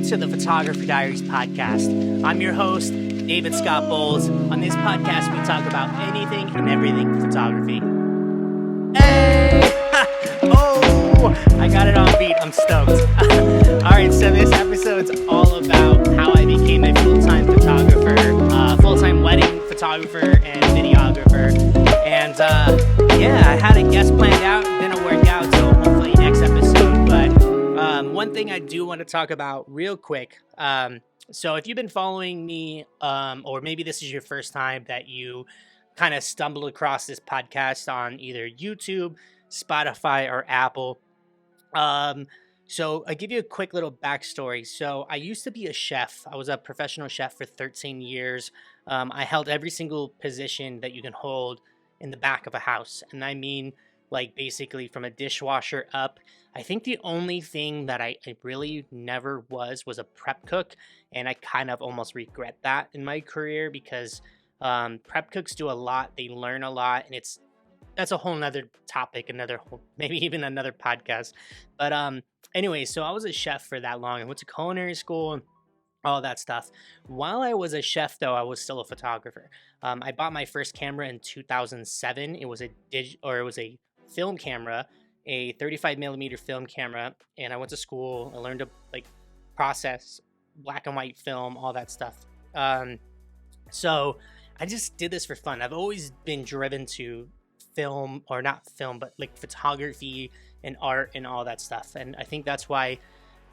Welcome to the Photography Diaries podcast. I'm your host, David Scott Bowles. On this podcast, we talk about anything and everything photography. Hey! Oh! I got it on beat. I'm stoked. Alright, so this episode's all about how I became a full-time photographer, full-time wedding photographer and videographer. And I had a guest planned out, didn't work out, so hopefully next episode. But one thing I do want to talk about real quick. So if you've been following me, or maybe this is your first time that you kind of stumbled across this podcast on either YouTube, Spotify, or Apple. So I'll give you a quick little backstory. So I used to be a chef. I was a professional chef for 13 years. I held every single position that you can hold in the back of a house. And I mean, like basically from a dishwasher up. I think the only thing that I really never was a prep cook. And I kind of almost regret that in my career because prep cooks do a lot. They learn a lot. And that's a whole nother topic, maybe even another podcast. But anyway, so I was a chef for that long. I went to culinary school and all that stuff. While I was a chef, though, I was still a photographer. I bought my first camera in 2007. It was a film camera, a 35 millimeter film camera. And I went to school. I learned to process black and white film, all that stuff. So I just did this for fun. I've always been driven to film, or not film, but photography and art and all that stuff. And I think that's why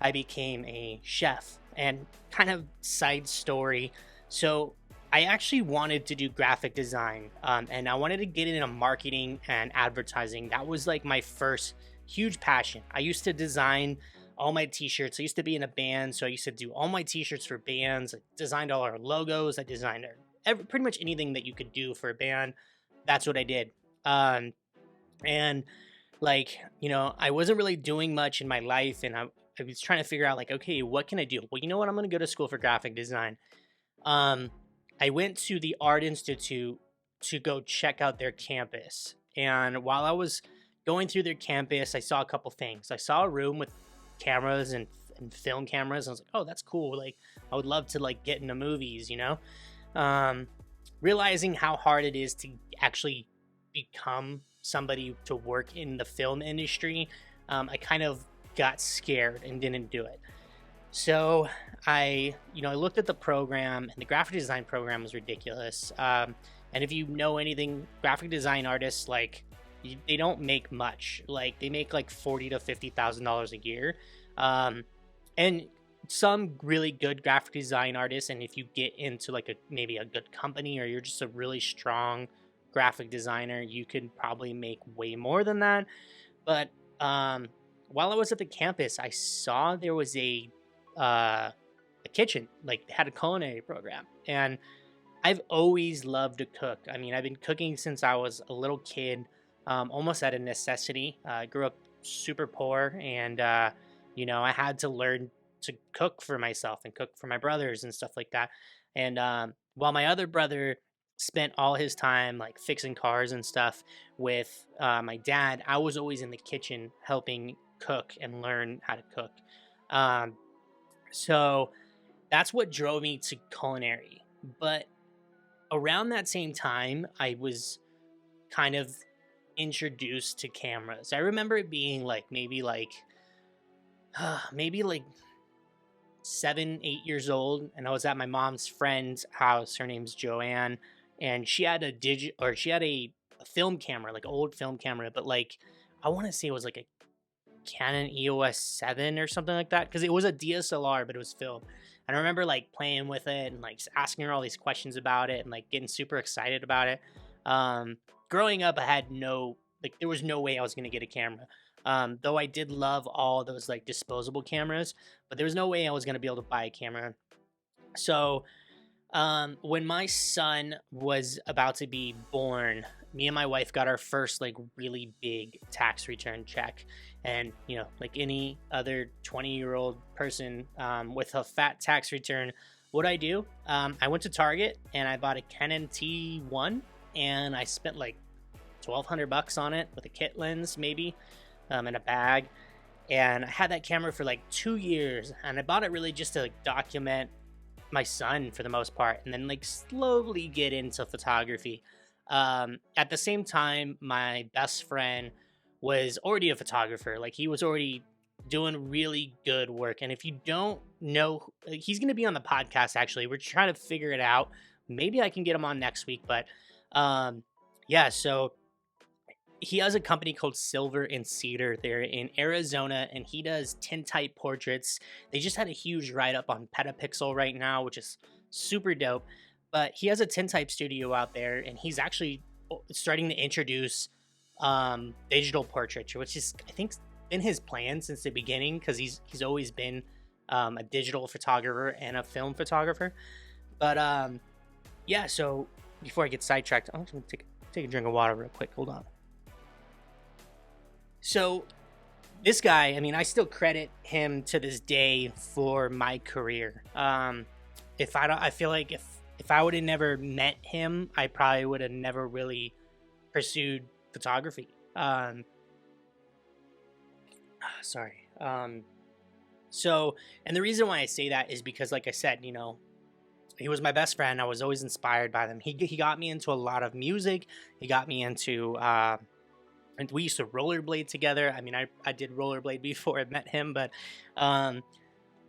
I became a chef. And kind of side story. So I actually wanted to do graphic design, and I wanted to get into marketing and advertising. That was my first huge passion. I used to design all my t-shirts. I used to be in a band, so I used to do all my t-shirts for bands. I designed all our logos. I designed pretty much anything that you could do for a band. That's what I did. I wasn't really doing much in my life, and I was trying to figure out okay, what can I do? Well, you know what? I'm going to go to school for graphic design. I went to the Art Institute to go check out their campus. And while I was going through their campus, I saw a couple things. I saw a room with cameras and film cameras. I was like, oh, that's cool. I would love to get into movies, realizing how hard it is to actually become somebody to work in the film industry. I kind of got scared and didn't do it. So I looked at the program, and the graphic design program was ridiculous. And if you know anything, graphic design artists, they don't make much. They make $40,000 to $50,000 a year. And some really good graphic design artists, and if you get into maybe a good company, or you're just a really strong graphic designer, you could probably make way more than that. But while I was at the campus, I saw there was a kitchen, they had a culinary program, and I've always loved to cook. I mean, I've been cooking since I was a little kid, almost out of necessity. I grew up super poor, and I had to learn to cook for myself and cook for my brothers and stuff like that. And while my other brother spent all his time fixing cars and stuff with my dad, I was always in the kitchen helping cook and learn how to cook. So that's what drove me to culinary. But around that same time, I was kind of introduced to cameras. I remember it being maybe 7, 8 years old, and I was at my mom's friend's house. Her name's Joanne, and she had a film camera, old film camera, but I want to say it was a Canon EOS 7 or something like that, because it was a DSLR, but it was film. And I remember playing with it and just asking her all these questions about it and getting super excited about it. Growing up, I had there was no way I was going to get a camera. Though I did love all those disposable cameras, but there was no way I was going to be able to buy a camera. So when my son was about to be born, me and my wife got our first really big tax return check. And like any other 20-year-old person with a fat tax return, what I do, I went to Target and I bought a Canon T1, and I spent $1,200 on it with a kit lens maybe, and a bag. And I had that camera for like 2 years, and I bought it really just to like document my son for the most part, and then like slowly get into photography. At the same time, my best friend was already a photographer. Like he was already doing really good work. And if you don't know, like, he's going to be on the podcast actually. We're trying to figure it out. Maybe I can get him on next week, but um, yeah. So he has a company called Silver and Cedar. They're in Arizona, and he does tintype portraits. They just had a huge write up on Petapixel right now, which is super dope. But he has a tintype studio out there, and he's actually starting to introduce digital portraiture, which is I think been his plan since the beginning, because he's always been a digital photographer and a film photographer. But yeah, so before I get sidetracked, I'm just gonna take a drink of water real quick. Hold on. So this guy, I mean, I still credit him to this day for my career. If I don't, I feel like if I would have never met him, I probably would have never really pursued photography. Sorry. So, and the reason why I say that is because, like I said, you know, he was my best friend. I was always inspired by them. He got me into a lot of music. He got me into and we used to rollerblade together. I mean, I did rollerblade before I met him, um,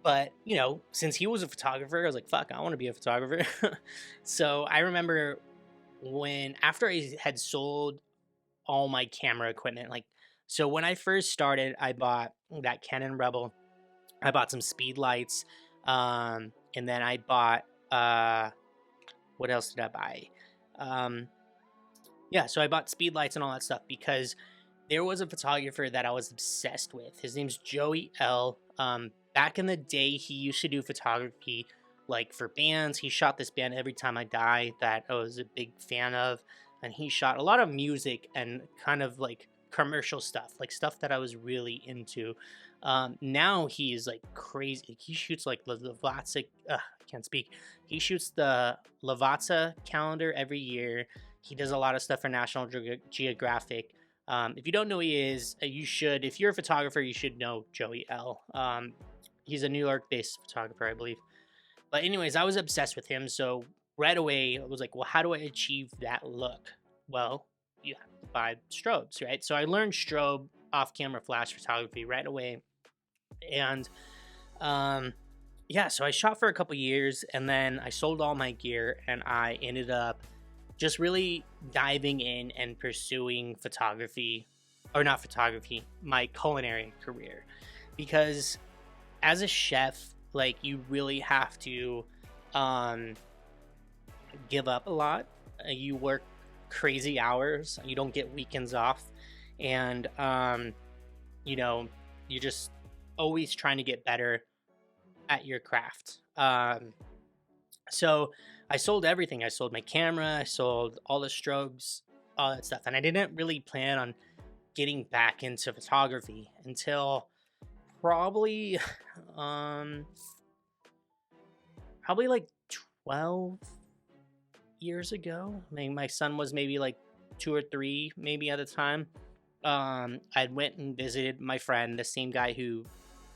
but you know, since he was a photographer, I was like, fuck, I want to be a photographer. So I remember when after I had sold all my camera equipment, like, so when I first started, I bought that Canon Rebel. I bought some speed lights, and then I bought what else did I buy? Um, yeah, so I bought speed lights and all that stuff because there was a photographer that I was obsessed with. His name's Joey L. Back in the day, he used to do photography like for bands. He shot this band Every Time I Die that I was a big fan of, and he shot a lot of music and kind of like commercial stuff, like stuff that I was really into. Now he is like crazy. He shoots like the Lavazza. I can't speak. He shoots the Lavazza calendar every year. He does a lot of stuff for National Geographic. If you don't know who he is, you should. If you're a photographer, you should know Joey L. He's a New York-based photographer, I believe. But anyways, I was obsessed with him. So right away, I was like, well, how do I achieve that look? Well, you have to buy strobes, right? So I learned strobe off-camera flash photography right away. And yeah, so I shot for a couple years, and then I sold all my gear, and I ended up just really diving in and pursuing photography, or not photography, my culinary career. Because as a chef, like, you really have to give up a lot. You work crazy hours, you don't get weekends off, and you know, you're just always trying to get better at your craft. So I sold everything. I sold my camera, I sold all the strobes, all that stuff. And I didn't really plan on getting back into photography until probably um probably like 12 years ago. I mean, my son was maybe like 2 or 3 maybe at the time. I went and visited my friend, the same guy who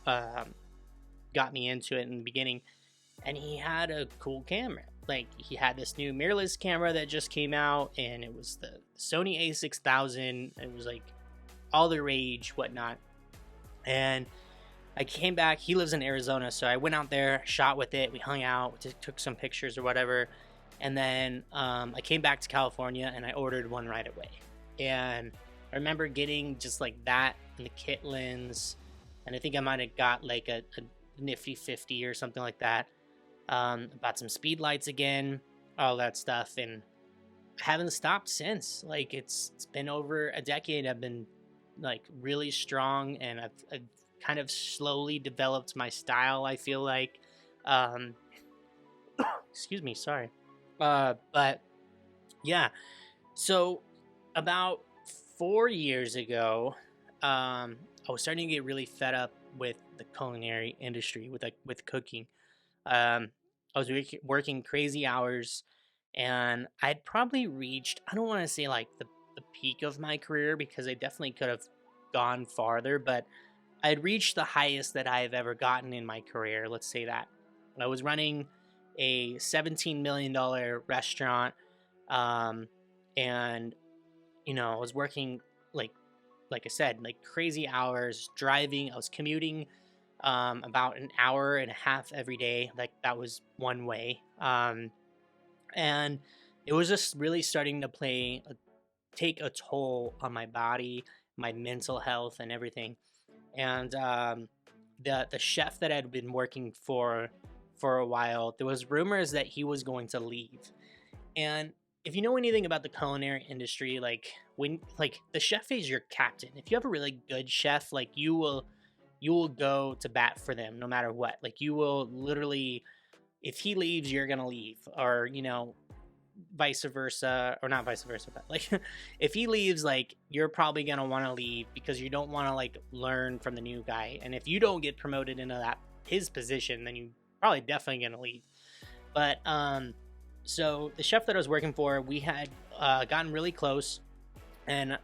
um got me into it in the beginning, and he had a cool camera. Like, he had this new mirrorless camera that just came out, and it was the Sony A6000. It was like all the rage, whatnot. And I came back. He lives in Arizona, so I went out there, shot with it. We hung out, took some pictures or whatever. And then I came back to California, and I ordered one right away. And I remember getting just like that and the kit lens, and I think I might have got like a nifty 50 or something like that. Bought some speed lights again, all that stuff, and I haven't stopped since. Like, it's been over a decade. I've been like really strong, and I've kind of slowly developed my style, I feel like. um Excuse me, sorry. But yeah, so about 4 years ago, I was starting to get really fed up with the culinary industry, with cooking. Um, I was working crazy hours, and I'd probably reached, I don't want to say like the peak of my career, because I definitely could have gone farther, but I had reached the highest that I have ever gotten in my career. Let's say that I was running a $17 million restaurant, um, and I was working like like I said, like crazy hours, driving. I was commuting about an hour and a half every day. Like that was one way, and it was just really starting to take a toll on my body, my mental health, and everything. And the chef that I'd been working for a while, there was rumors that he was going to leave. And if you know anything about the culinary industry, like when like the chef is your captain. If you have a really good chef, like you will go to bat for them no matter what. Like you will literally, if he leaves, you're gonna leave, or vice versa, or not vice versa, but like if he leaves, like you're probably gonna want to leave because you don't want to like learn from the new guy. And if you don't get promoted into that his position, then you probably definitely gonna leave. But so the chef that I was working for, we had gotten really close, and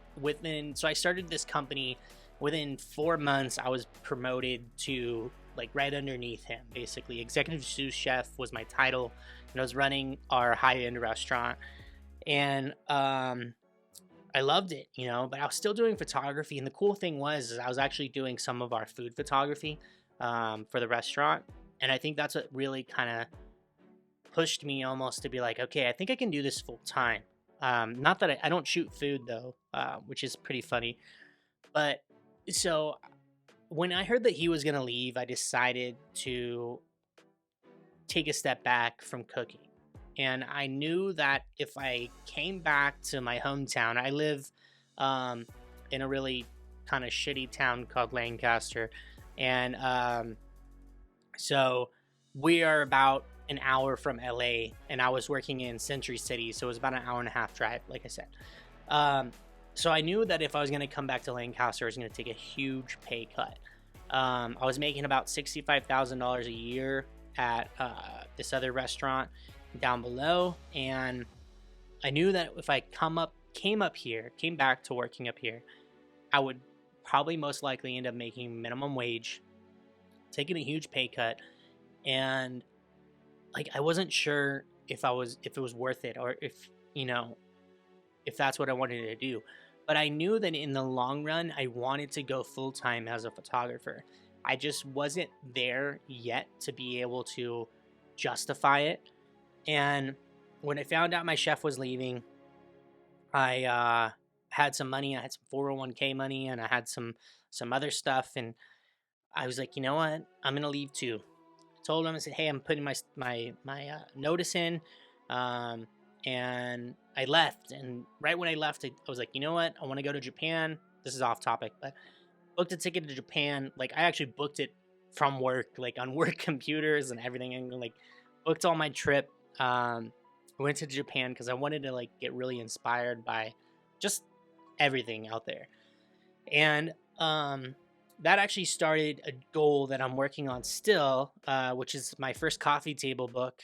so I started this company. Within 4 months, I was promoted to like right underneath him. Basically, executive sous chef was my title, and I was running our high end restaurant. And I loved it, but I was still doing photography. And the cool thing was, is I was actually doing some of our food photography for the restaurant, and I think that's what really kind of pushed me almost to be like, okay, I think I can do this full time. Not that I don't shoot food though, which is pretty funny. But so when I heard that he was gonna leave, I decided to take a step back from cooking. And I knew that if I came back to my hometown, I live um, in a really kind of shitty town called Lancaster. And so we are about an hour from LA, and I was working in Century City. So it was about an hour and a half drive, like I said. Um, so I knew that if I was going to come back to Lancaster, I was going to take a huge pay cut. I was making about $65,000 a year at this other restaurant down below, and I knew that if I came back to working up here, I would probably most likely end up making minimum wage, taking a huge pay cut, and like I wasn't sure if it was worth it, or if that's what I wanted to do. But I knew that in the long run, I wanted to go full time as a photographer. I just wasn't there yet to be able to justify it. And when I found out my chef was leaving, I had some money. I had some 401k money, and I had some other stuff. And I was like, you know what? I'm gonna leave too. I told him, I said, hey, I'm putting my notice in, and I left. And right when I left, I was like, you know what? I want to go to Japan. This is off topic, but booked a ticket to Japan. Like I actually booked it from work, like on work computers and everything, and like booked all my trip. Went to Japan because I wanted to like get really inspired by just everything out there. And that actually started a goal that I'm working on still, which is my first coffee table book.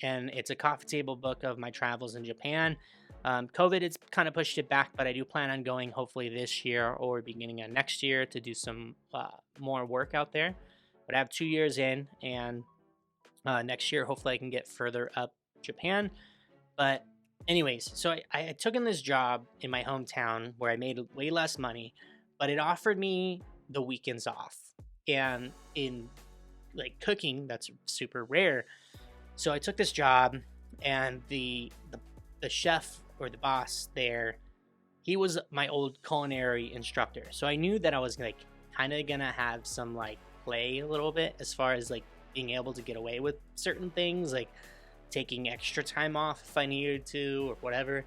And it's a coffee table book of my travels in Japan. COVID, it's kind of pushed it back, but I do plan on going hopefully this year or beginning of next year to do some more work out there. But I have 2 years in, and next year, hopefully I can get further up Japan. But anyways, so I took in this job in my hometown where I made way less money, but it offered me the weekends off. And in like cooking, that's super rare. So I took this job, and the chef or the boss there, he was my old culinary instructor. So I knew that I was like kind of gonna have some like play a little bit as far as like being able to get away with certain things, like taking extra time off if I needed to or whatever.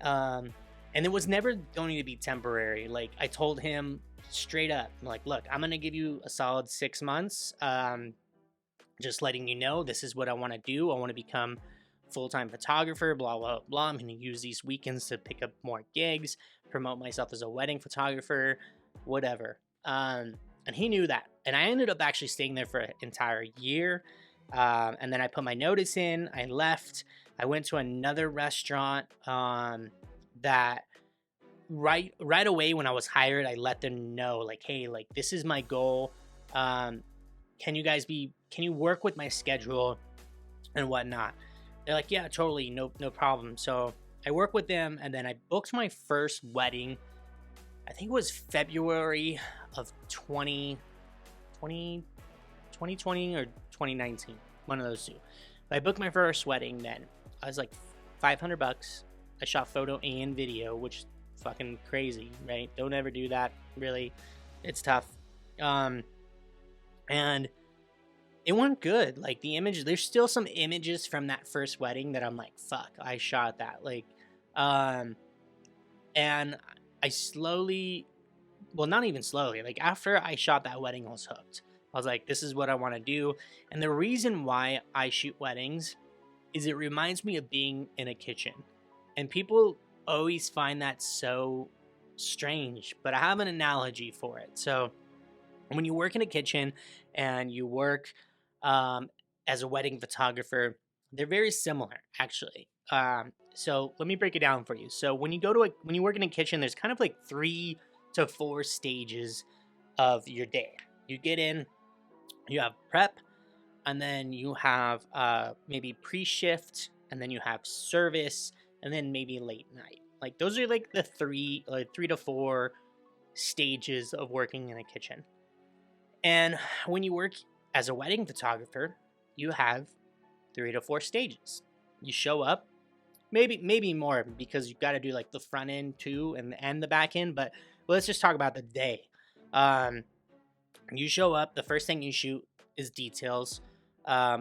And it was never going to be temporary. Like I told him straight up, I'm like, look, I'm gonna give you a solid 6 months. Just letting you know, this is what I want to do. I want to become full-time photographer, blah, blah, blah. I'm going to use these weekends to pick up more gigs, promote myself as a wedding photographer, whatever. And he knew that. And I ended up actually staying there for an entire year. And then I put my notice in. I left. I went to another restaurant that right away when I was hired, I let them know like, hey, like this is my goal. Um, can you work with my schedule and whatnot? They're like, yeah, totally, no problem. So I work with them, and then I booked my first wedding. I think it was February of 2020 or 2019, one of those two. But I booked my first wedding then. I was like $500. I shot photo and video, which is fucking crazy, right? Don't ever do that, really. It's tough. Um, and it went good. Like the image, there's still some images from that first wedding that I'm like, fuck, I shot that. Like, um, and I slowly, well, not even slowly, like after I shot that wedding, I was hooked. I was like, this is what I want to do. And the reason why I shoot weddings is it reminds me of being in a kitchen. And people always find that so strange, but I have an analogy for it. So when you work in a kitchen and you work um, as a wedding photographer, they're very similar, actually. So let me break it down for you. So when you work in a kitchen, there's kind of like 3 to 4 stages of your day. You get in, you have prep, and then you have maybe pre-shift, and then you have service, and then maybe late night. Like those are like the 3 to 4 stages of working in a kitchen. And when you work as a wedding photographer, you have 3 to 4 stages. You show up, maybe more because you got to do like the front end too and the back end. But let's just talk about the day. Um, you show up. The first thing you shoot is details,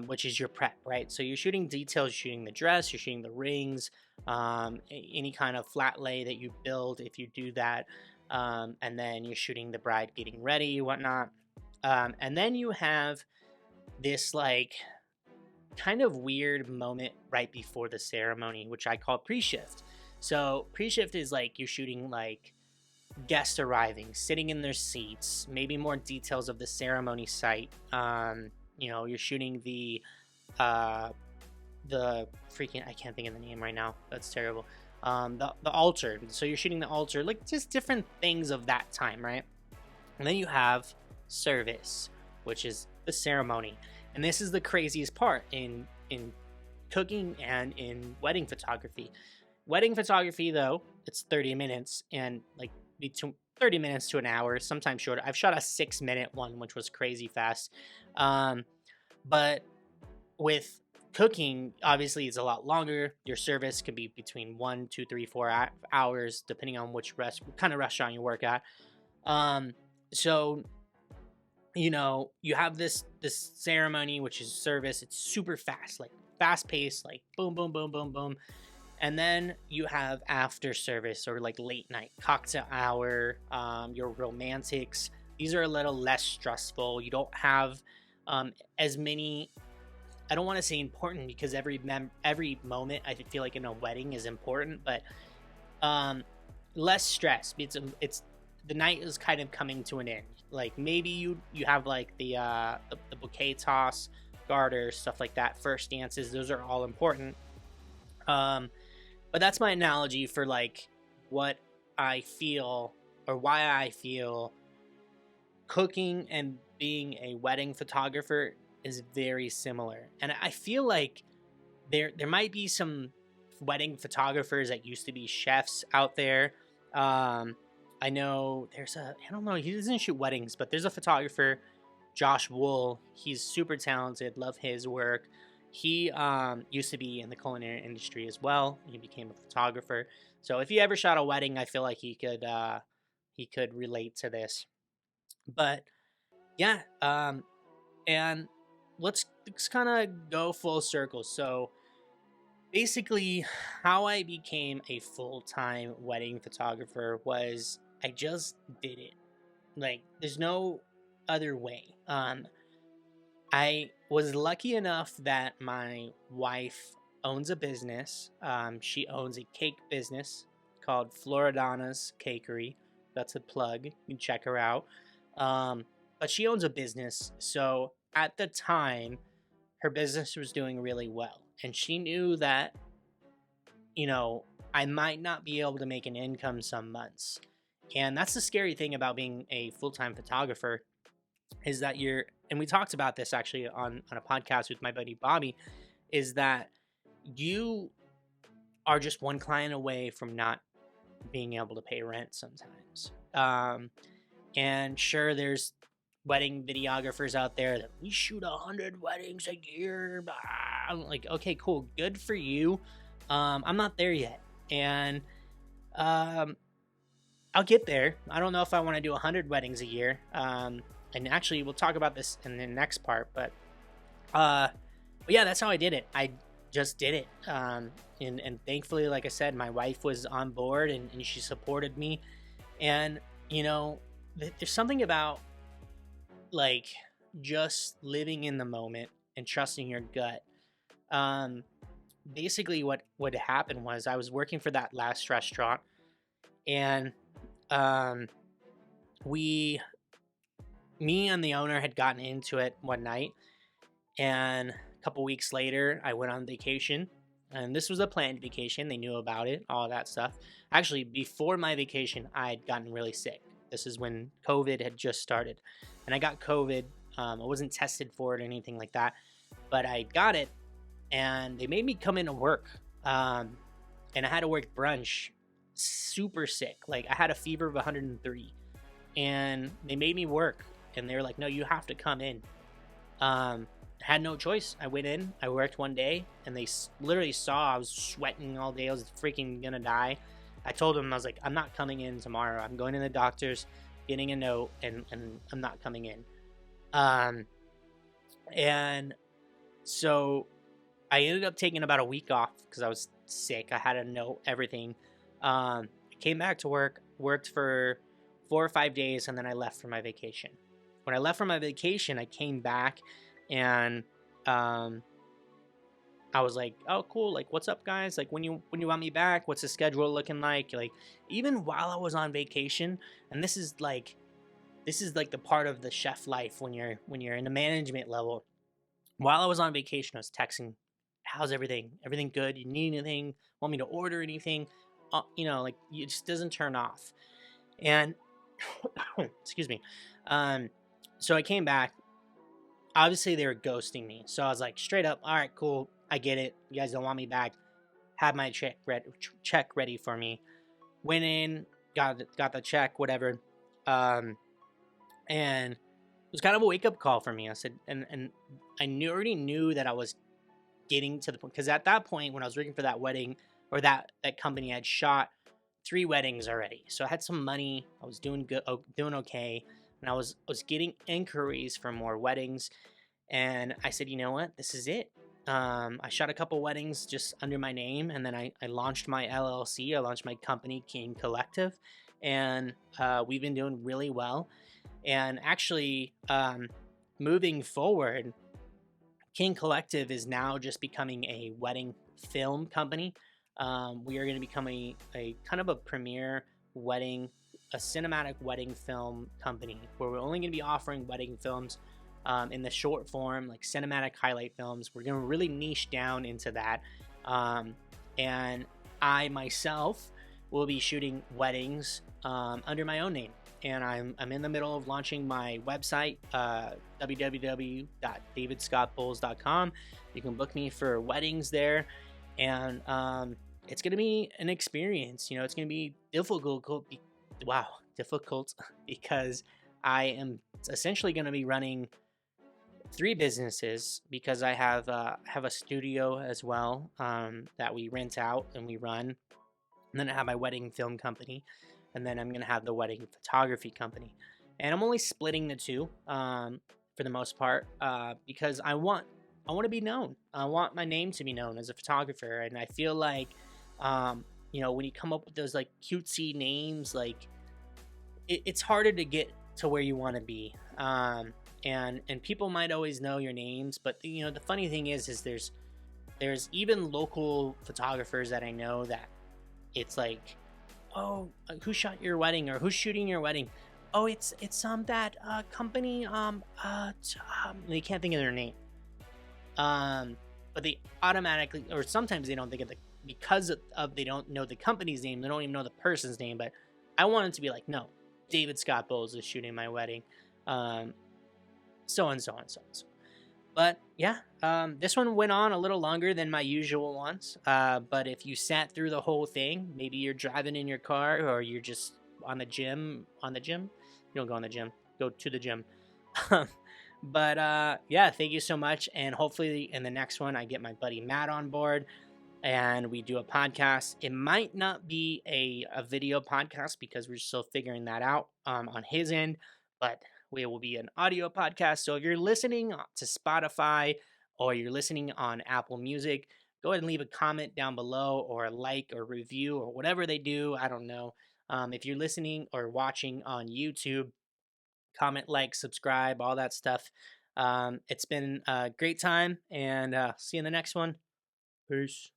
which is your prep, right? So you're shooting details. You're shooting the dress. You're shooting the rings. Any kind of flat lay that you build if you do that. And then you're shooting the bride getting ready, whatnot. And then you have this like kind of weird moment right before the ceremony, which I call pre-shift. So pre-shift is like you're shooting like guests arriving, sitting in their seats, maybe more details of the ceremony site. You're shooting uh, the freaking, I can't think of the name right now. That's terrible. The altar. So you're shooting the altar, like just different things of that time, right? And then you have service, which is the ceremony. And this is the craziest part in cooking and in wedding photography. Wedding photography, though, it's 30 minutes and like between 30 minutes to an hour, sometimes shorter. I've shot a 6-minute one, which was crazy fast. But with cooking, obviously, it's a lot longer. Your service could be between 1, 2, 3, 4 hours, depending on which kind of restaurant you work at. So you have this ceremony, which is service. It's super fast, like fast paced, like boom, boom, boom, boom, boom. And then you have after service or like late night cocktail hour, your romantics. These are a little less stressful. You don't have as many. I don't want to say important because every moment I feel like in a wedding is important, but less stress. It's the night is kind of coming to an end. Like maybe you have like the bouquet toss, garter, stuff like that. First dances, those are all important. But that's my analogy for like what I feel or why I feel cooking and being a wedding photographer is very similar. And I feel like there might be some wedding photographers that used to be chefs out there. I know I don't know, he doesn't shoot weddings, but there's a photographer, Josh Wool. He's super talented, love his work. He used to be in the culinary industry as well. He became a photographer. So if he ever shot a wedding, I feel like he could relate to this. But yeah, and let's kind of go full circle. So basically, how I became a full-time wedding photographer was I just did it. Like, there's no other way. I was lucky enough that my wife owns a business. She owns a cake business called Floridana's Cakery. That's a plug. You can check her out. But she owns a business. So at the time, her business was doing really well. And she knew that, you know, I might not be able to make an income some months. And that's the scary thing about being a full-time photographer, is that and we talked about this actually on a podcast with my buddy Bobby, is that you are just one client away from not being able to pay rent sometimes. And sure, there's wedding videographers out there that we shoot 100 weddings a year. I'm like, okay, cool, good for you. I'm not there yet, and I'll get there. I don't know if I want to do 100 weddings a year. And actually, we'll talk about this in the next part. But yeah, that's how I did it. I just did it. And thankfully, like I said, my wife was on board and she supported me. And, there's something about like just living in the moment and trusting your gut. Basically, what happened was I was working for that last restaurant, and me and the owner had gotten into it one night, and a couple weeks later I went on vacation, and this was a planned vacation. They knew about it, all that stuff. Actually, before my vacation, I had gotten really sick. This is when COVID had just started, and I got COVID. I wasn't tested for it or anything like that, but I got it, and they made me come into work, and I had to work brunch, super sick. Like, I had a fever of 103, and they made me work, and they were like, no, you have to come in. Had no choice. I went in, I worked one day, and they literally saw I was sweating all day. I was freaking gonna die. I told them, I was like, I'm not coming in tomorrow. I'm going to the doctor's, getting a note, and I'm not coming in. And so I ended up taking about a week off because I was sick. I had to know everything. I came back to work, worked for 4 or 5 days, and then I left for my vacation. When I left for my vacation, I came back, and I was like, oh, cool. Like, what's up, guys? Like, when you want me back, what's the schedule looking like? Like, even while I was on vacation, and this is like the part of the chef life when you're in the management level. While I was on vacation, I was texting, how's everything? Everything good? You need anything? Want me to order anything? Like, it just doesn't turn off. And excuse me. So I came back. Obviously, they were ghosting me. So I was like, straight up, all right, cool. I get it. You guys don't want me back. Had my check ready for me. Went in, got the check, whatever. And it was kind of a wake up call for me. I said, and I already knew that I was getting to the point, because at that point when I was working for that wedding, or that company, I had shot 3 weddings already. So I had some money. I was doing good, doing okay, and I was getting inquiries for more weddings. And I said, you know what, this is it. I shot a couple weddings just under my name, and then I launched my LLC. I launched my company, King Collective, and we've been doing really well. And actually, moving forward, King Collective is now just becoming a wedding film company. We are going to become a kind of a premier a cinematic wedding film company, where we're only going to be offering wedding films in the short form, like cinematic highlight films. We're going to really niche down into that. And I myself will be shooting weddings under my own name. And I'm in the middle of launching my website, www.davidscottbowles.com. You can book me for weddings there. And it's going to be an experience. It's going to be difficult because I am essentially going to be running 3 businesses, because I have a studio as well that we rent out and we run. And then I have my wedding film company. And then I'm going to have the wedding photography company. And I'm only splitting the 2 for the most part because I want to be known. I want my name to be known as a photographer. And I feel like, when you come up with those like cutesy names, like it's harder to get to where you want to be. And people might always know your names. But, the funny thing is there's even local photographers that I know that it's like, oh, who shot your wedding, or who's shooting your wedding? Oh, it's that company. They can't think of their name. But they automatically, or sometimes they don't think of because of they don't know the company's name, they don't even know the person's name, but I wanted to be like, no, David Scott Bowles is shooting my wedding, um, so and so and so and so. But yeah, this one went on a little longer than my usual ones. But if you sat through the whole thing, maybe you're driving in your car or you're just on the gym. You don't go on the gym, go to the gym. But yeah, thank you so much. And hopefully in the next one, I get my buddy Matt on board and we do a podcast. It might not be a video podcast because we're still figuring that out on his end, but we will be an audio podcast. So if you're listening to Spotify or you're listening on Apple Music, go ahead and leave a comment down below or a like or review or whatever they do. I don't know. If you're listening or watching on YouTube, comment, like, subscribe, all that stuff. It's been a great time and see you in the next one. Peace.